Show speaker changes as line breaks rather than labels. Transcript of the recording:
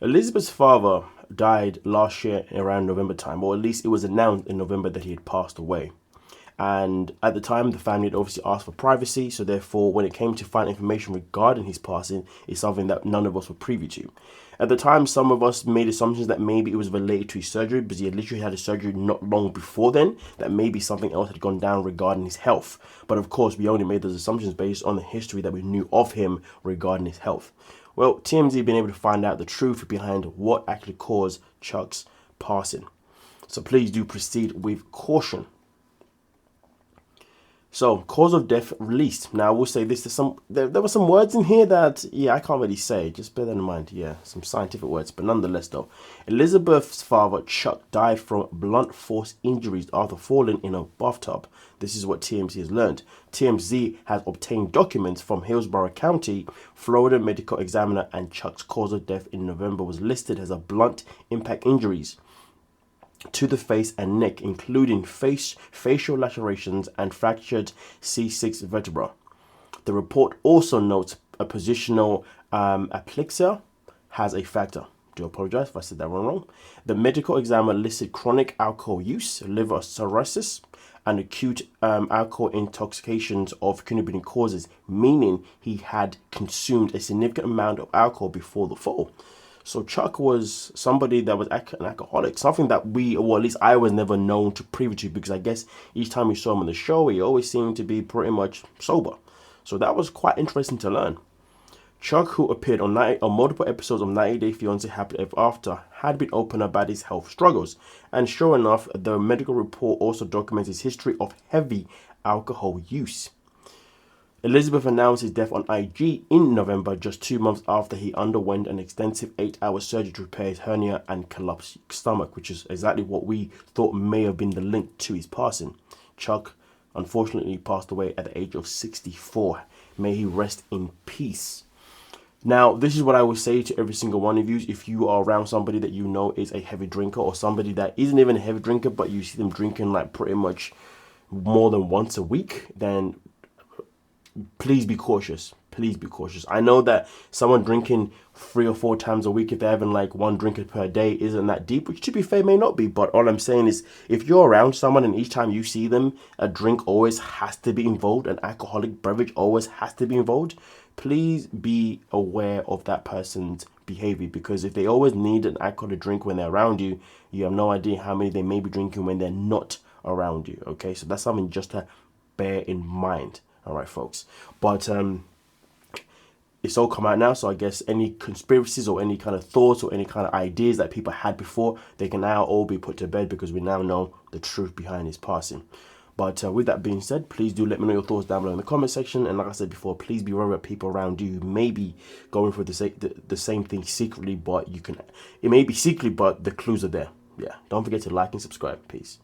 Elizabeth's father died last year around November time, or at least it was announced in November that he had passed away. And at the time, the family had obviously asked for privacy, so therefore, when it came to find information regarding his passing, it's something that none of us were privy to. At the time, some of us made assumptions that maybe it was related to his surgery, because he had literally had a surgery not long before then, that maybe something else had gone down regarding his health. But of course, we only made those assumptions based on the history that we knew of him regarding his health. Well, TMZ have been able to find out the truth behind what actually caused Chuck's passing. So please do proceed with caution. So, cause of death released. Now, I will say this: there were some words in here that, yeah, I can't really say. Just bear that in mind. Yeah, some scientific words, but nonetheless, though, Elizabeth's father Chuck died from blunt force injuries after falling in a bathtub. This is what TMZ has learned. TMZ has obtained documents from Hillsborough County, Florida medical examiner, and Chuck's cause of death in November was listed as a blunt impact injuries to the face and neck, including facial lacerations and fractured C6 vertebra. The report also notes a positional aplasia has a factor. Do apologize if I said that wrong. The medical examiner listed chronic alcohol use, liver cirrhosis, and acute alcohol intoxications of contributing causes, meaning he had consumed a significant amount of alcohol before the fall. So Chuck was somebody that was an alcoholic, something that we, or at least I was never known to privy to, because I guess each time we saw him on the show, he always seemed to be pretty much sober. So that was quite interesting to learn. Chuck, who appeared on multiple episodes of 90 Day Fiance Happily Ever After, had been open about his health struggles. And sure enough, the medical report also documents his history of heavy alcohol use. Elizabeth announced his death on IG in November, just 2 months after he underwent an extensive 8-hour surgery to repair his hernia and collapsed stomach, which is exactly what we thought may have been the link to his passing. Chuck unfortunately passed away at the age of 64. May he rest in peace. Now, this is what I would say to every single one of you. If you are around somebody that you know is a heavy drinker, or somebody that isn't even a heavy drinker, but you see them drinking like pretty much more than once a week, then please be cautious. Please be cautious. I know that someone drinking 3 or 4 times a week, if they're having like one drink per day, isn't that deep, which to be fair may not be. But all I'm saying is, if you're around someone and each time you see them, a drink always has to be involved, an alcoholic beverage always has to be involved, please be aware of that person's behavior. Because if they always need an alcoholic drink when they're around you, you have no idea how many they may be drinking when they're not around you. Okay, so that's something just to bear in mind. All right, folks. But it's all come out now, so I guess any conspiracies or any kind of thoughts or any kind of ideas that people had before, they can now all be put to bed, because we now know the truth behind his passing. But with that being said, please do let me know your thoughts down below in the comment section. And like I said before, please be aware of people around you who may be going for the same thing secretly, but it may be secretly, but the clues are there. Yeah, don't forget to like and subscribe. Peace.